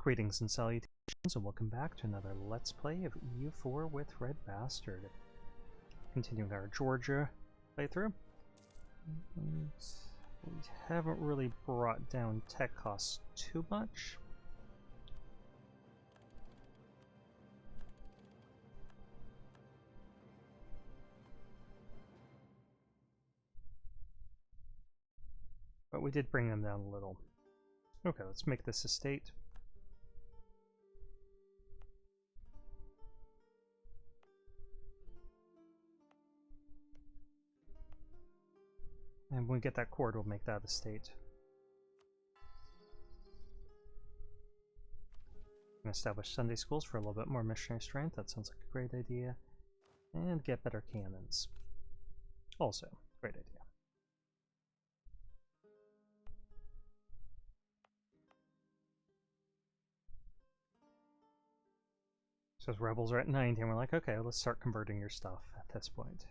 Greetings and salutations, and welcome back to another Let's Play of EU4 with RedBstrd. Continuing our Georgia playthrough. And we haven't really brought down tech costs too much. But we did bring them down a little. Okay, let's make this estate. And when we get that cord, we'll make that a state. Establish Sunday schools for a little bit more missionary strength. That sounds like a great idea. And get better cannons. Also, great idea. So as rebels are at 90, and we're like, okay, let's start converting your stuff at this point.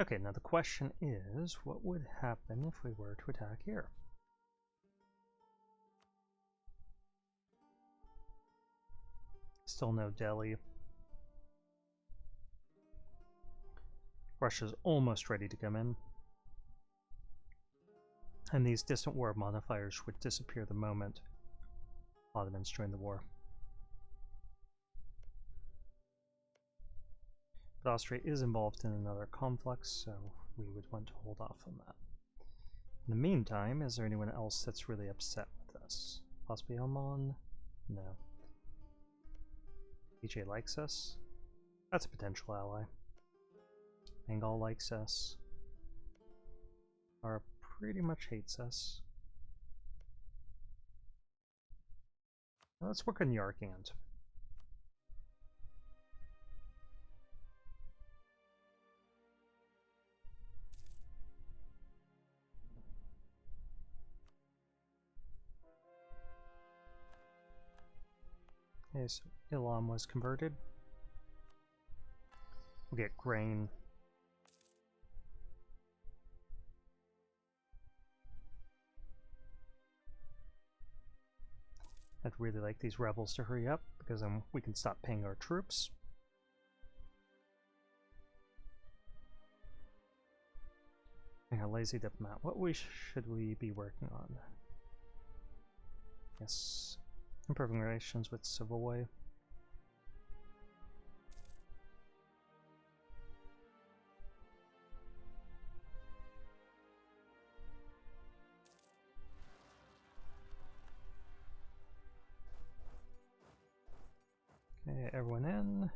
Okay, now the question is, what would happen if we were to attack here? Still no Delhi. Russia's almost ready to come in. And these distant war modifiers would disappear the moment Ottomans join the war. But Austria is involved in another conflict, so we would want to hold off on that. In the meantime, is there anyone else that's really upset with us? Possibly Oman? No. EJ likes us? That's a potential ally. Bengal likes us. Ara pretty much hates us. Now let's work on Yarkand. Okay, so Ilam was converted. We'll get grain. I'd really like these rebels to hurry up, because then we can stop paying our troops. And a lazy diplomat. What should we be working on? Yes. Improving relations with Savoy. Okay, everyone in.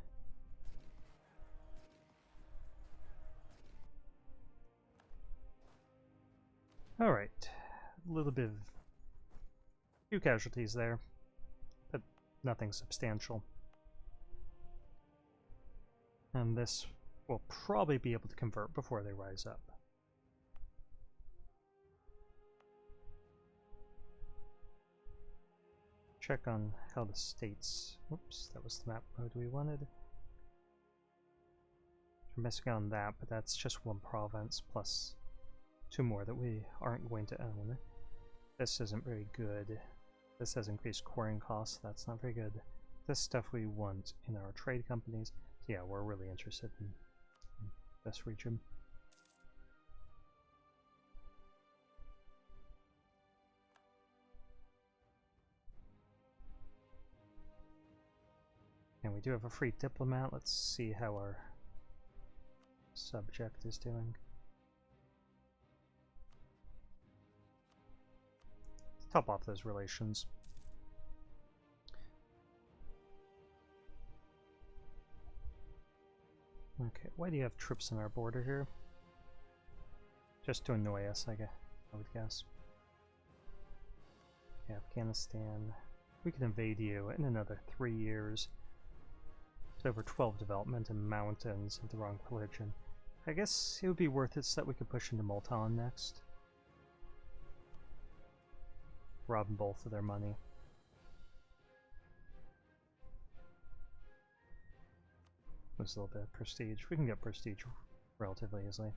Alright. A little bit of few casualties there, but nothing substantial. And this will probably be able to convert before they rise up. Check on how the states... Oops, that was the map mode we wanted. We're missing on that, but that's just one province plus two more that we aren't going to own. This isn't very good. This has increased coring costs. That's not very good. This stuff we want in our trade companies. So yeah, we're really interested in this region. And we do have a free diplomat. Let's see how our subject is doing. Let's top off those relations. Okay, why do you have troops on our border here? Just to annoy us, I would guess. Okay, Afghanistan. We can invade you in another 3 years. It's over 12 development and mountains of the wrong religion. I guess it would be worth it so that we could push into Multan next. Rob them both of their money. Lose a little bit of prestige. We can get prestige relatively easily.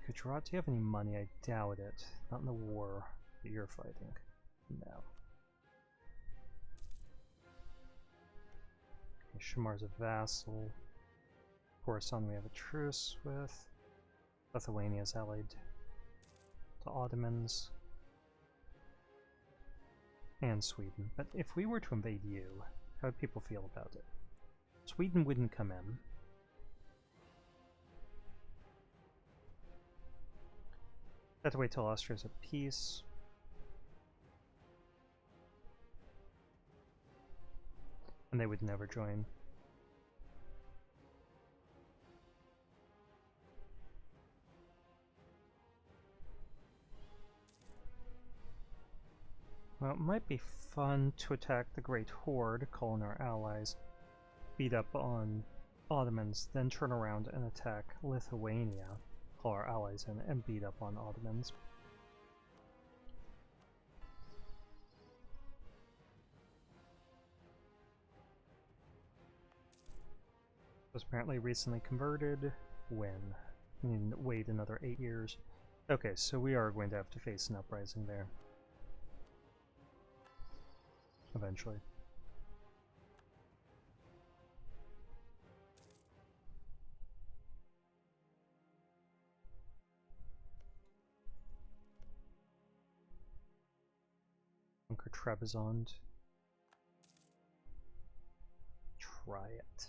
Gujarat, do you have any money? I doubt it. Not in the war that you're fighting. No. Okay, Shamar's a vassal. Khorasan we have a truce with. Lithuania is allied to Ottomans. And Sweden. But if we were to invade you, how would people feel about it? Sweden wouldn't come in. Have to wait till Austria's at peace. And they would never join. Well, it might be fun to attack the Great Horde, call in our allies, beat up on Ottomans, then turn around and attack Lithuania, call our allies in, and beat up on Ottomans. Was apparently recently converted. When? Wait another 8 years. Okay, so we are going to have to face an uprising there. Eventually. Conquer Trebizond. Try it.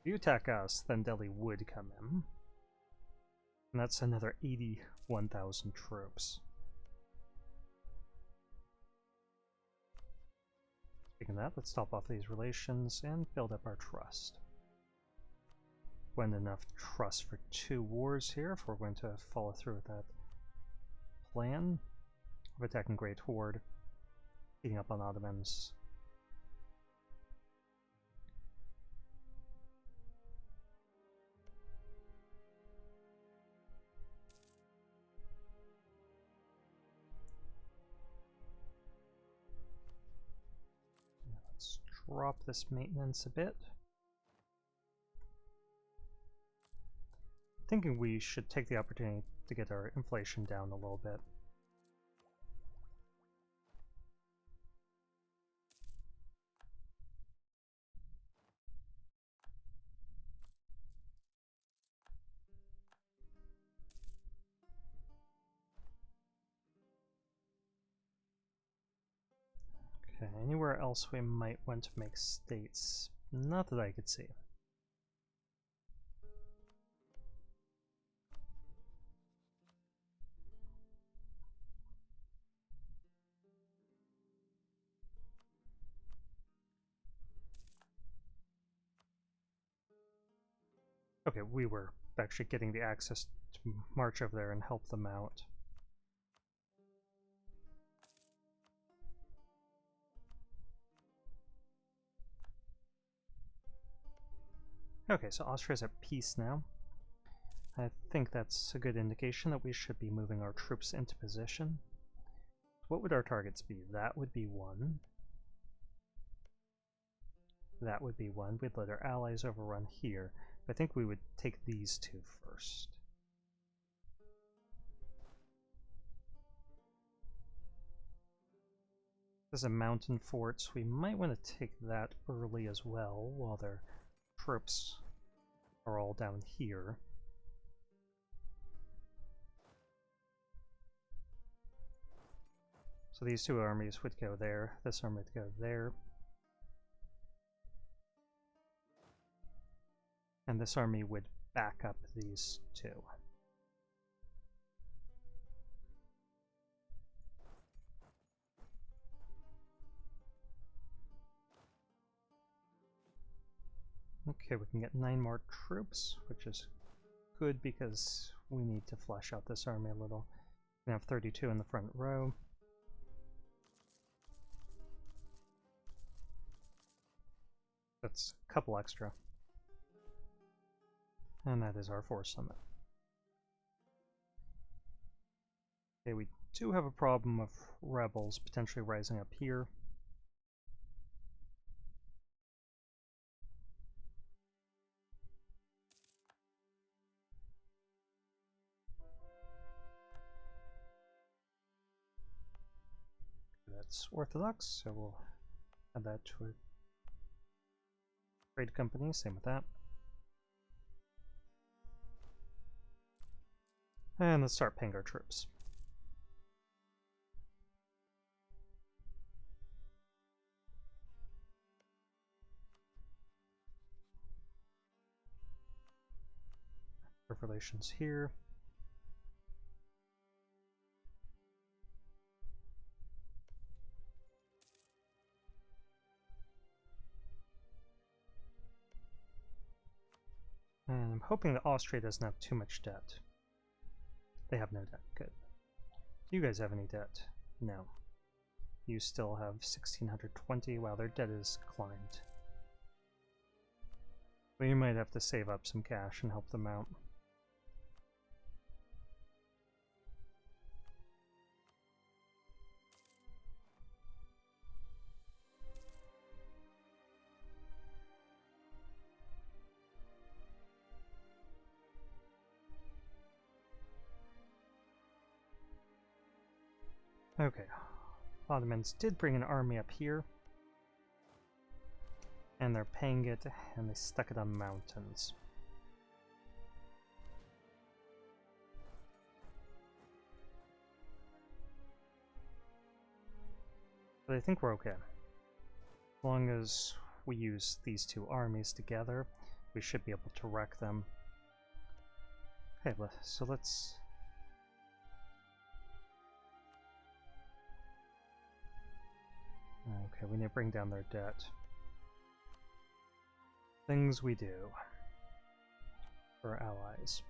If you attack us, then Delhi would come in. And that's another 81,000 troops. Speaking of that, let's top off these relations and build up our trust. When enough trust for 2 wars here, if we're going to follow through with that plan of attacking Great Horde, beating up on Ottomans. Let's drop this maintenance a bit. Thinking we should take the opportunity to get our inflation down a little bit. Okay, anywhere else we might want to make states? Not that I could see. Okay, we were actually getting the access to march over there and help them out. Okay, so Austria's at peace now. I think that's a good indication that we should be moving our troops into position. What would our targets be? That would be 1. That would be 1. We'd let our allies overrun here. I think we would take these 2 first. There's a mountain fort, so we might want to take that early as well, while their troops are all down here. So these 2 armies would go there, this army would go there. And this army would back up these 2. Okay, we can get 9 more troops, which is good because we need to flesh out this army a little. We have 32 in the front row. That's a couple extra. And that is our force summit. Okay, we do have a problem of rebels potentially rising up here. that's Orthodox, so we'll add that to a trade company, same with that. And let's start paying our troops. Relations here. And I'm hoping that Austria doesn't have too much debt. They have no debt. Good. Do you guys have any debt? No. You still have 1620. Wow, their debt is climbed. We might have to save up some cash and help them out. Okay, Ottomans did bring an army up here, and they're paying it, and they stuck it on mountains. But I think we're okay. As long as we use these two armies together, we should be able to wreck them. Okay, so let's... Okay, we need to bring down their debt. Things we do for our allies.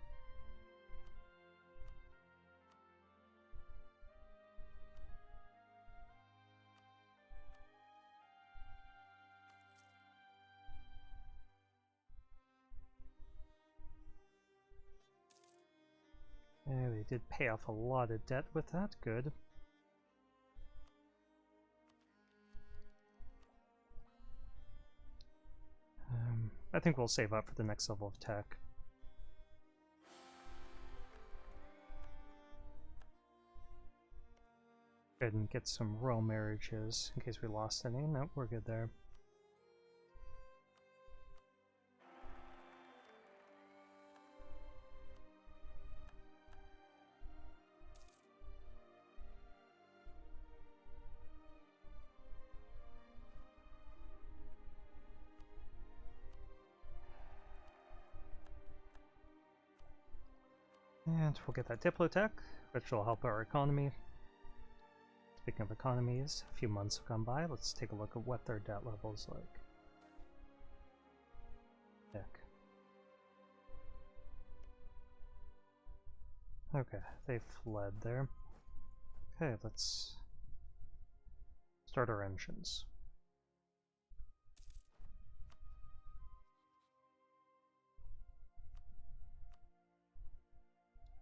Yeah, they did pay off a lot of debt with that, good. I think we'll save up for the next level of tech. Go ahead and get some royal marriages in case we lost any. Nope, we're good there. And we'll get that Diplotech, which will help our economy. Speaking of economies, a few months have gone by. Let's take a look at what their debt level is like. Heck. Okay, they fled there. Okay, let's start our engines.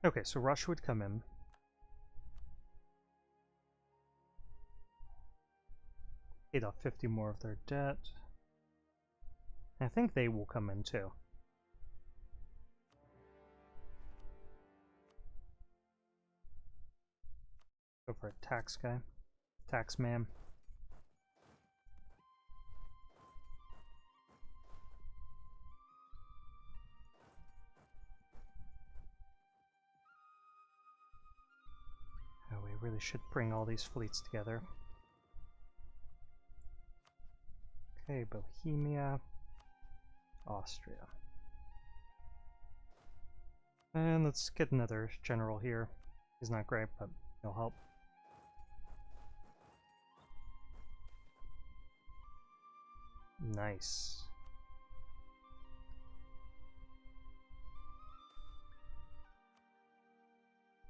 Okay, so Russia would come in. Paid off 50 more of their debt. I think they will come in too. Go for a tax guy. Tax man. Oh, we really should bring all these fleets together. Okay, Bohemia, Austria. And let's get another general here. He's not great, but he'll help. Nice.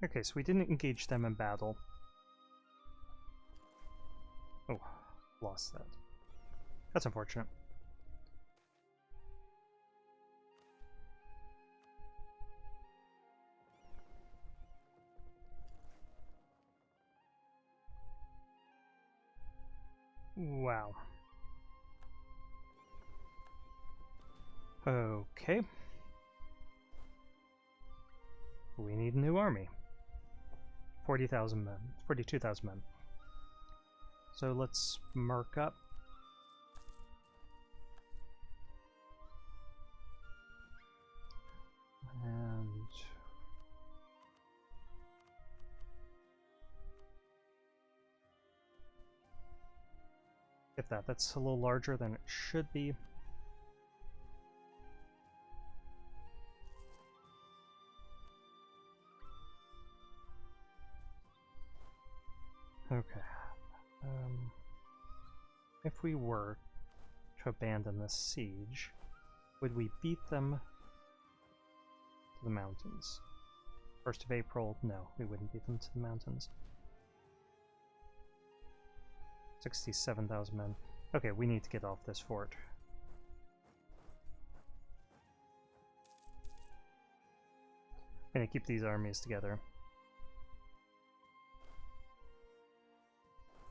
Okay, so we didn't engage them in battle. Oh, lost that. That's unfortunate. Wow. Okay. We need a new army. 40,000 men. 42,000 men. So let's mark up. And get that. That's a little larger than it should be. Okay. If we were to abandon this siege, would we beat them to the mountains? 1st of April? No, we wouldn't beat them to the mountains. 67,000 men. Okay, we need to get off this fort. I'm gonna keep these armies together.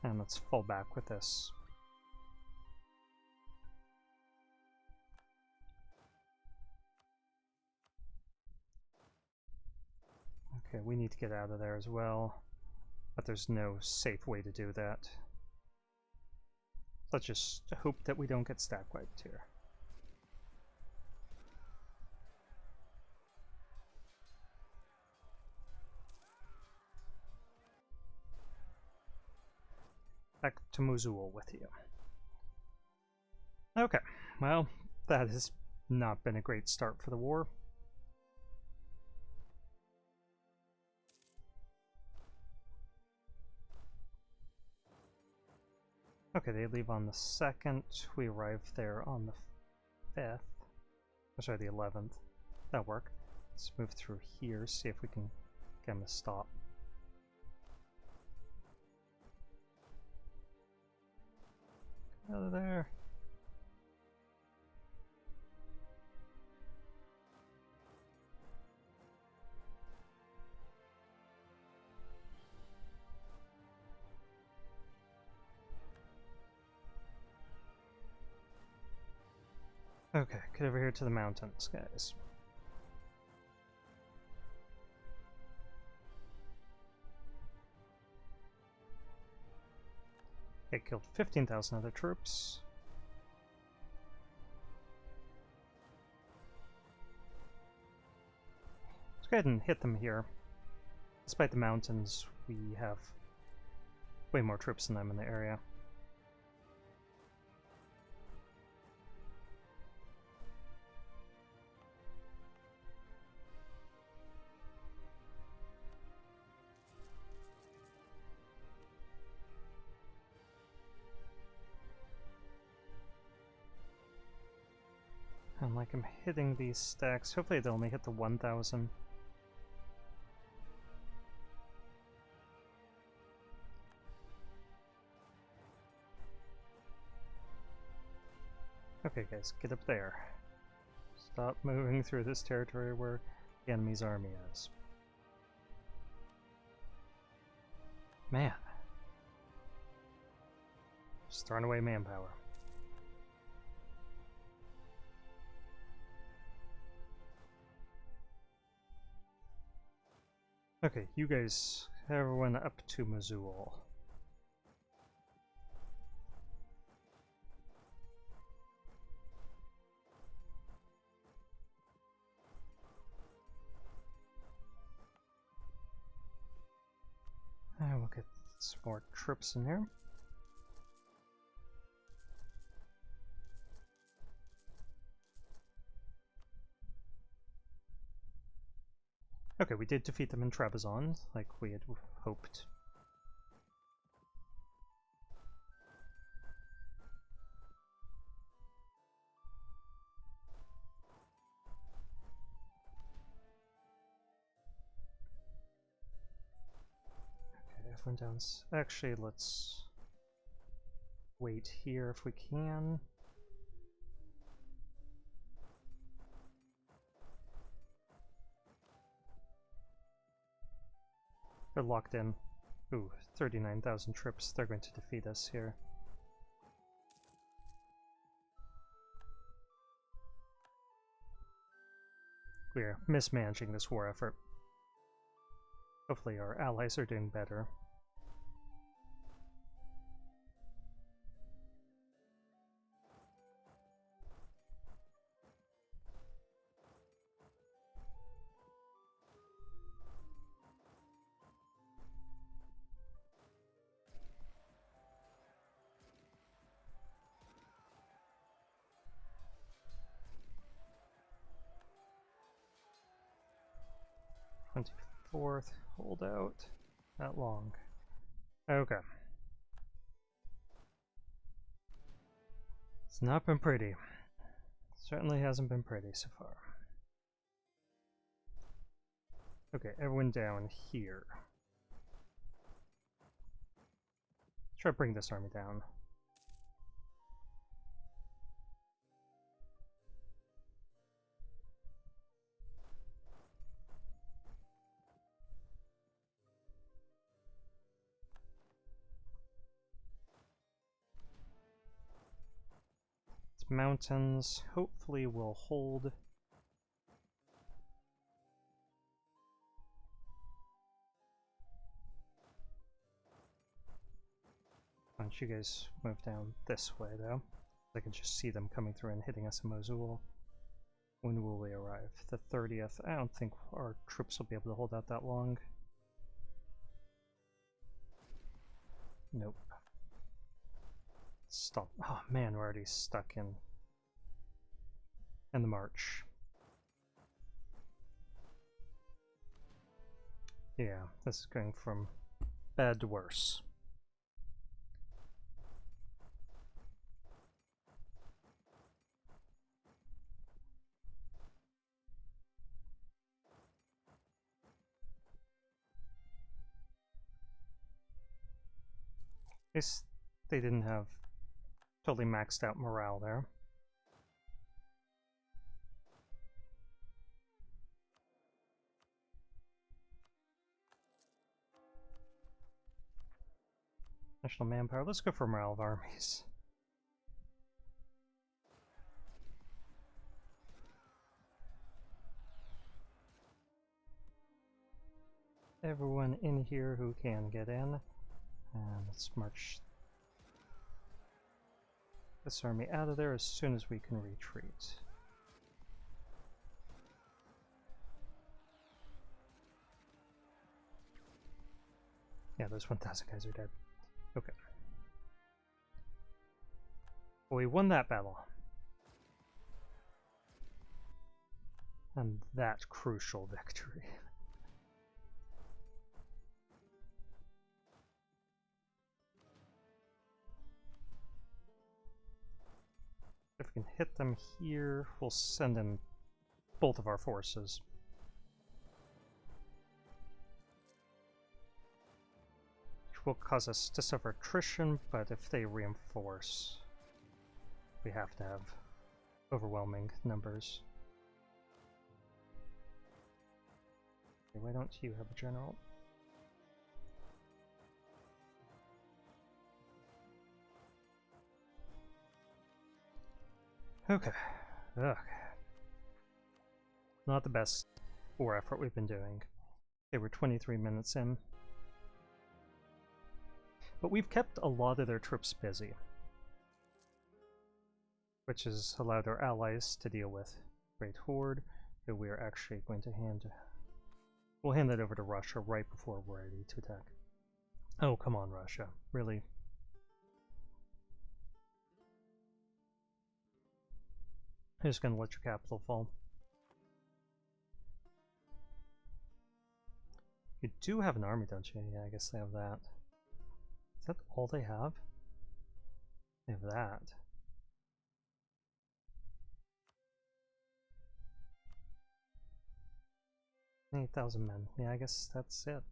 And let's fall back with this. Okay, we need to get out of there as well, but there's no safe way to do that. Let's just hope that we don't get stack wiped here. Back to Mosul with you. Okay, well, that has not been a great start for the war. Okay, they leave on the 2nd, we arrive there on the 5th, oh, sorry, the 11th. That'll work. Let's move through here, see if we can get them to stop. Get out of there. Okay, get over here to the mountains, guys. Okay, killed 15,000 other troops. Let's go ahead and hit them here. Despite the mountains, we have way more troops than them in the area. And like I'm hitting these stacks, hopefully they'll only hit the 1,000. Okay guys, get up there. Stop moving through this territory where the enemy's army is. Man. Just throwing away manpower. Okay, you guys, everyone up to Mosul. And we'll get some more troops in here. Okay, we did defeat them in Trebizond, like we had hoped. Okay, everyone down. Actually, let's wait here if we can. They're locked in. Ooh, 39,000 troops. They're going to defeat us here. We're mismanaging this war effort. Hopefully our allies are doing better. 24th, hold out that long. Okay. It's not been pretty. Certainly hasn't been pretty so far. Okay, everyone down here. Try to bring this army down. It's mountains. Hopefully will hold. Why don't you guys move down this way, though? I can just see them coming through and hitting us in Mosul. When will we arrive? The 30th. I don't think our troops will be able to hold out that long. Nope. Stop. Oh man, we're already stuck in the march. Yeah, this is going from bad to worse. At least they didn't have totally maxed out morale there. National manpower. Let's go for morale of armies. Everyone in here who can get in. And let's march this army out of there as soon as we can retreat. Yeah, those 1,000 guys are dead. Okay. Well, we won that battle. And that crucial victory. If we can hit them here, we'll send in both of our forces. Which will cause us to suffer attrition, but if they reinforce, we have to have overwhelming numbers. Okay, why don't you have a general? Okay. Ugh. Not the best war effort we've been doing. Okay, we're 23 minutes in. But we've kept a lot of their troops busy, which has allowed our allies to deal with Great Horde, that we are actually going to we'll hand that over to Russia right before we're ready to attack. Oh, come on, Russia. Really? I'm just gonna let your capital fall. You do have an army, don't you? Yeah, I guess they have that. Is that all they have? They have that. 8,000 men. Yeah, I guess that's it.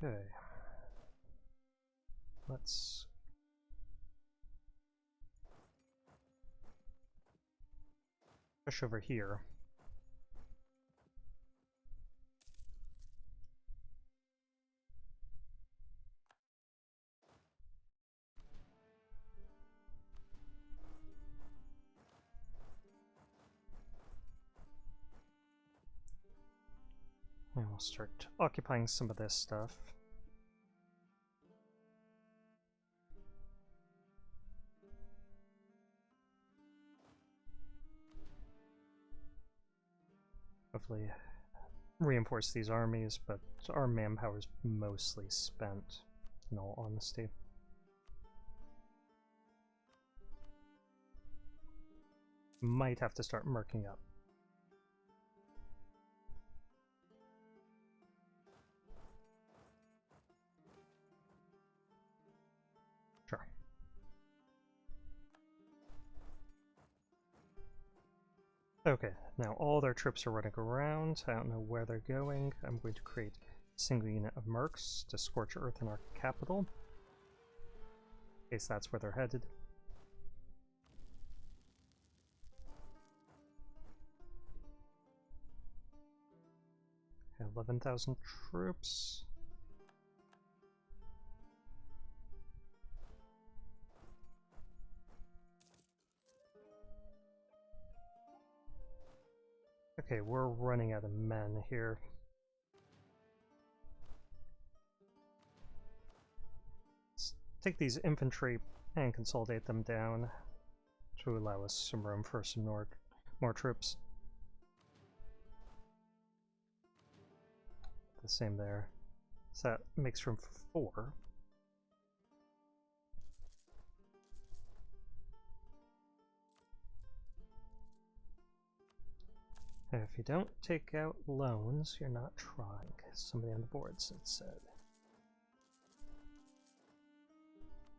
Okay. Let's push over here. And we'll start occupying some of this stuff. Hopefully reinforce these armies, but our manpower is mostly spent, in all honesty. Might have to start marking up. Sure. Okay, now all their troops are running around. I don't know where they're going. I'm going to create a single unit of mercs to scorch earth in our capital, in case that's where they're headed. 11,000 troops. Okay, we're running out of men here. Let's take these infantry and consolidate them down to allow us some room for some more troops. The same there. So that makes room for 4. If you don't take out loans, you're not trying. Somebody on the boards had said.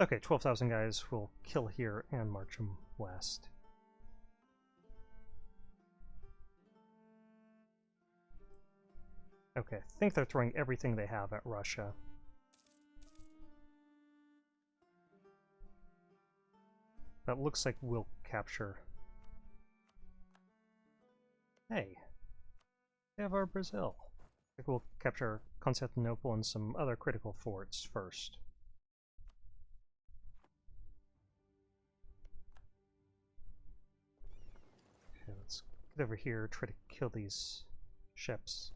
Okay, 12,000 guys will kill here and march them west. Okay, I think they're throwing everything they have at Russia. But it looks like we'll capture. Hey, they have our Brazil. I think we'll capture Constantinople and some other critical forts first. Okay, let's get over here, try to kill these ships.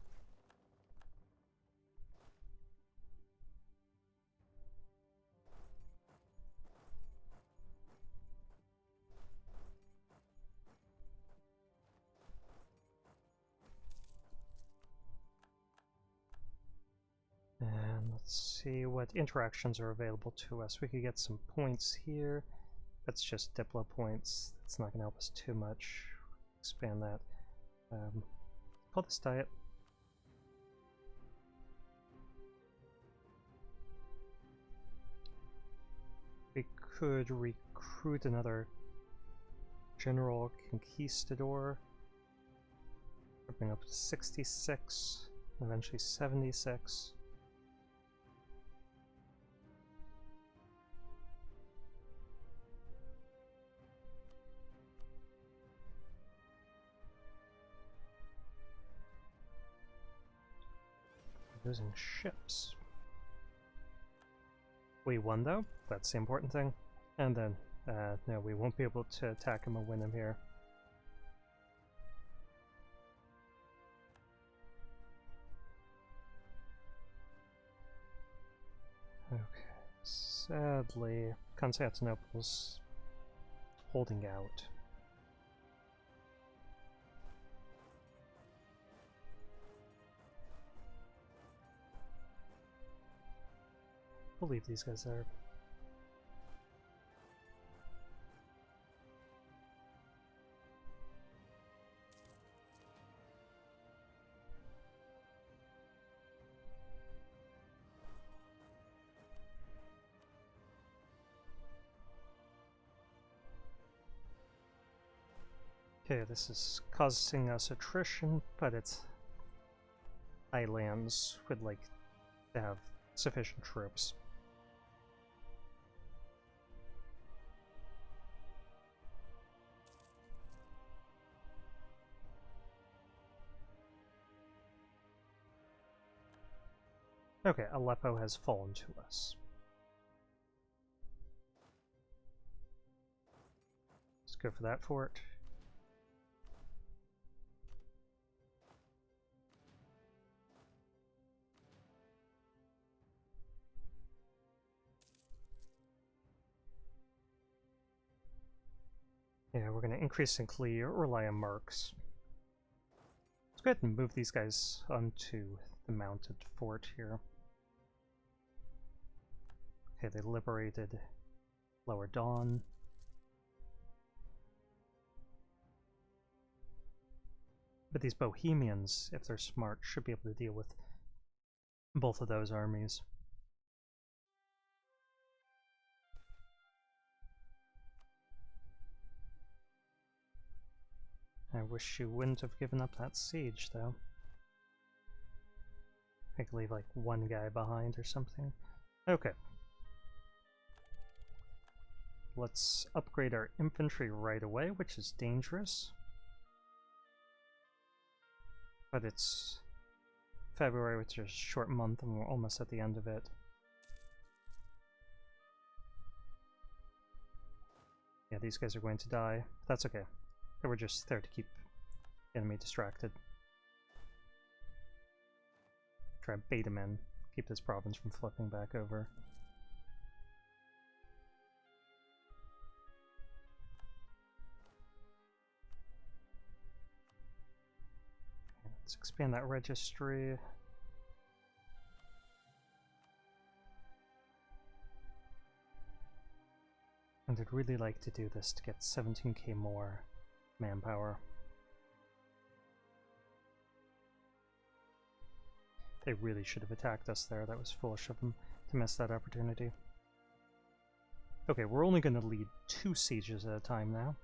And let's see what interactions are available to us. We could get some points here. That's just Diplo points. That's not going to help us too much. Expand that. Call this diet. We could recruit another General Conquistador. Bring up to 66, eventually 76. Losing ships. We won though, that's the important thing. And then, no, we won't be able to attack him and win him here. Okay, sadly, Constantinople's holding out. We'll leave these guys there. Okay, this is causing us attrition, but it's islands would like to have sufficient troops. Okay, Aleppo has fallen to us. Let's go for that fort. Yeah, we're going to increasingly rely on mercs. Let's go ahead and move these guys onto the mounted fort here. Okay, they liberated Lower Dawn. But these Bohemians, if they're smart, should be able to deal with both of those armies. I wish you wouldn't have given up that siege, though. I could leave, like, one guy behind or something. Okay. Let's upgrade our infantry right away, which is dangerous. But it's February, which is a short month, and we're almost at the end of it. Yeah, these guys are going to die. That's okay. They were just there to keep the enemy distracted. Try and bait him in. Keep this province from flipping back over. Let's expand that registry. And I'd really like to do this to get 17k more manpower. They really should have attacked us there. That was foolish of them to miss that opportunity. Okay, we're only going to lead 2 sieges at a time now.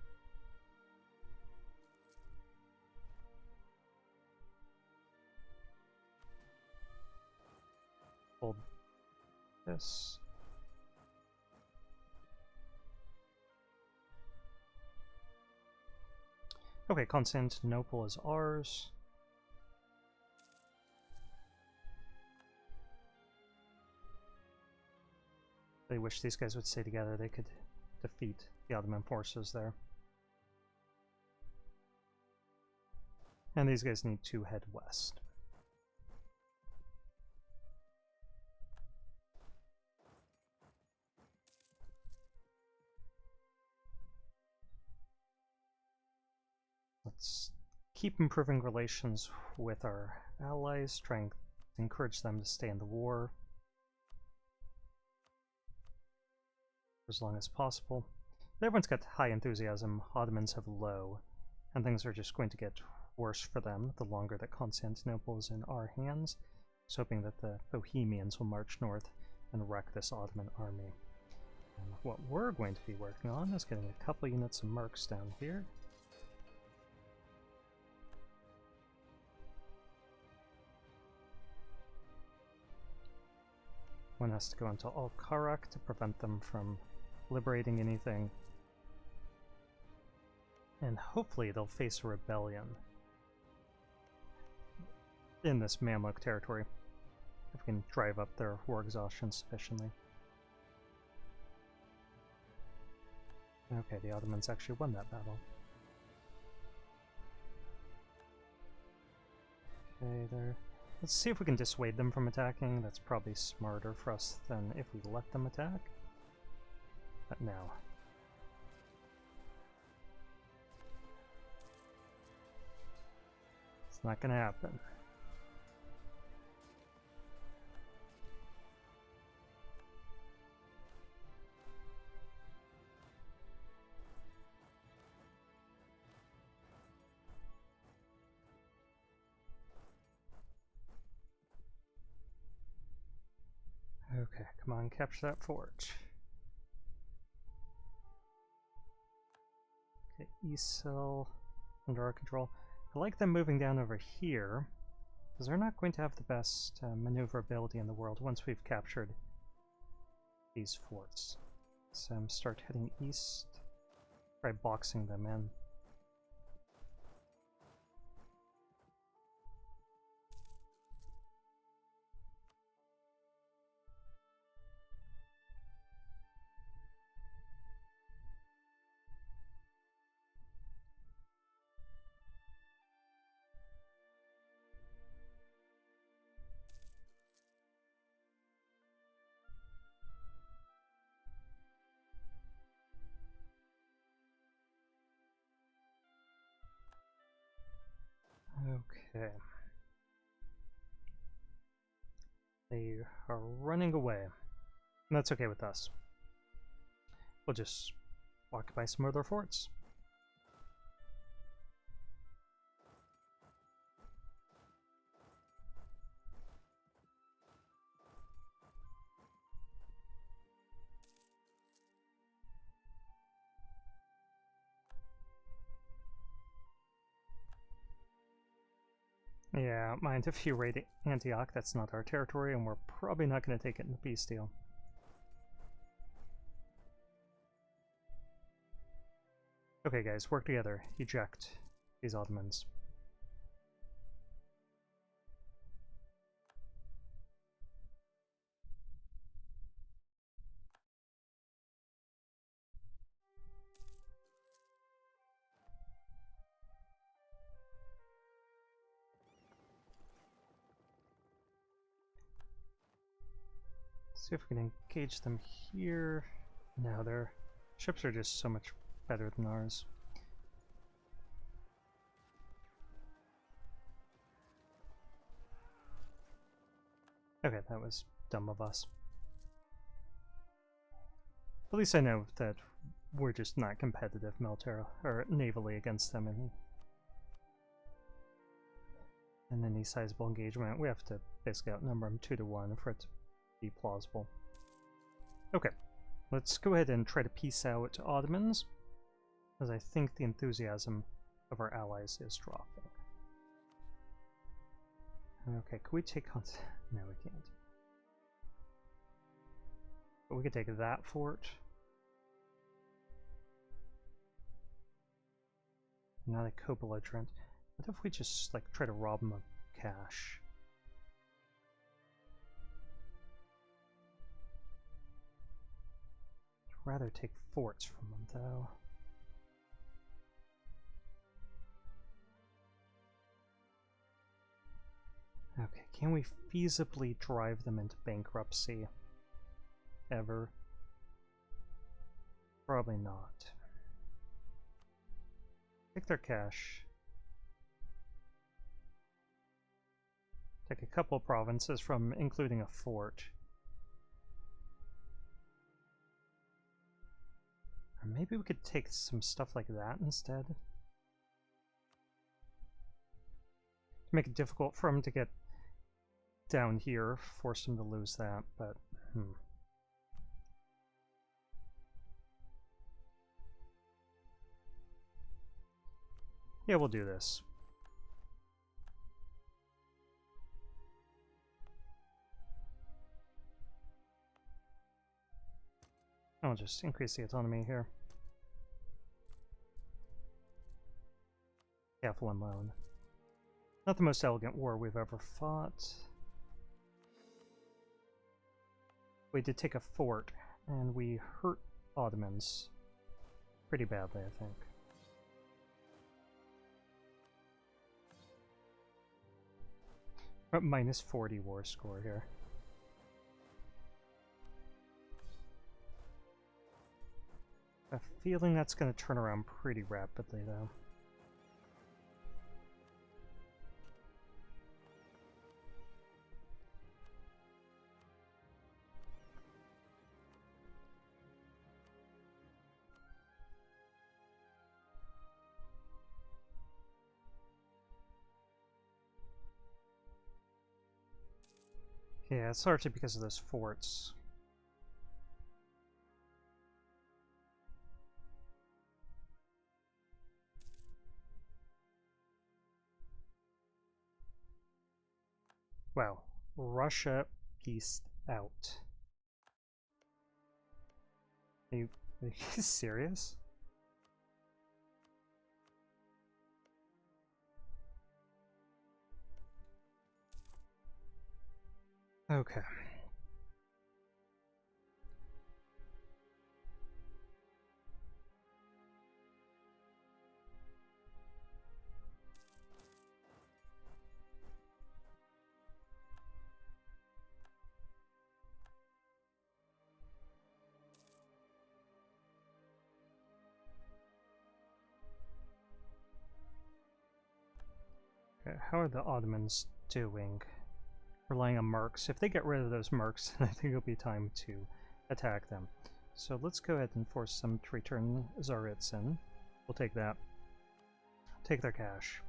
Hold this. Okay, Constantinople is ours. They wish these guys would stay together. They could defeat the Ottoman forces there. And these guys need to head west. Let's keep improving relations with our allies, trying to encourage them to stay in the war for as long as possible. Everyone's got high enthusiasm, Ottomans have low, and things are just going to get worse for them the longer that Constantinople is in our hands. Just hoping that the Bohemians will march north and wreck this Ottoman army. And what we're going to be working on is getting a couple units of mercs down here. One has to go into Al-Karak to prevent them from liberating anything. And hopefully they'll face a rebellion in this Mamluk territory, if we can drive up their war exhaustion sufficiently. Okay, the Ottomans actually won that battle. Okay, there. Let's see if we can dissuade them from attacking. That's probably smarter for us than if we let them attack. But no. It's not gonna happen. Okay, come on, capture that fort. Okay, Isel under our control. I like them moving down over here, because they're not going to have the best maneuverability in the world once we've captured these forts. So start heading east, try boxing them in. Okay. They are running away. And that's okay with us. We'll just occupy some of their forts. Yeah, mind if you raid Antioch, that's not our territory, and we're probably not going to take it in the peace deal. Okay guys, work together. Eject these Ottomans. See if we can engage them here. No, their ships are just so much better than ours. Okay, that was dumb of us. At least I know that we're just not competitive militarily or navally against them in any sizable engagement. We have to basically outnumber them 2 to 1 for it to be plausible. Okay, let's go ahead and try to peace out Ottomans, as I think the enthusiasm of our allies is dropping. Okay, can we take on... No, we can't. But we could take that fort. Now they co-belligerent. What if we just, like, try to rob them of cash? I'd rather take forts from them, though. Okay, can we feasibly drive them into bankruptcy? Ever? Probably not. Take their cash. Take a couple provinces from including a fort. Or maybe we could take some stuff like that instead. To make it difficult for them to get down here, force them to lose that, but yeah, we'll do this. I'll just increase the autonomy here. Careful and loan. Not the most elegant war we've ever fought. We did take a fort, and we hurt Ottomans pretty badly, I think. But minus 40 war score here. I have a feeling that's going to turn around pretty rapidly, though. Yeah, it's largely because of those forts. Wow, Russia peaced out. Are you serious? Okay. How are the Ottomans doing? Relying on mercs. If they get rid of those mercs, then I think it'll be time to attack them. So let's go ahead and force them to return Tsaritsyn. We'll take that. Take their cash.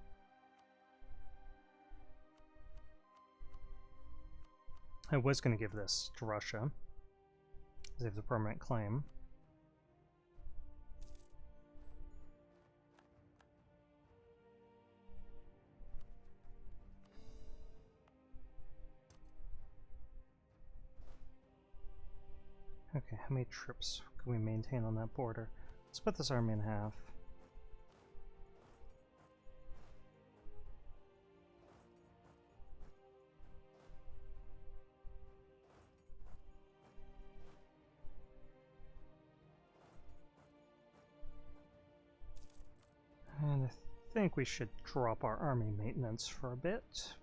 I was going to give this to Russia, because they have the permanent claim. Okay, how many troops can we maintain on that border? Let's put this army in half. And I think we should drop our army maintenance for a bit.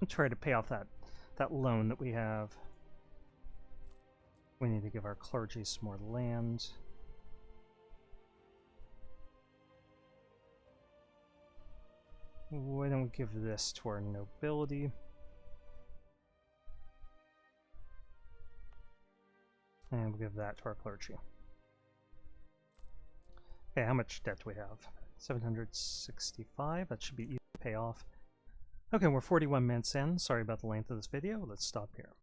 And try to pay off that loan that we have. We need to give our clergy some more land. Why don't we give this to our nobility? And we'll give that to our clergy. Okay, how much debt do we have? 765. That should be easy to pay off. Okay, we're 41 minutes in. Sorry about the length of this video. Let's stop here.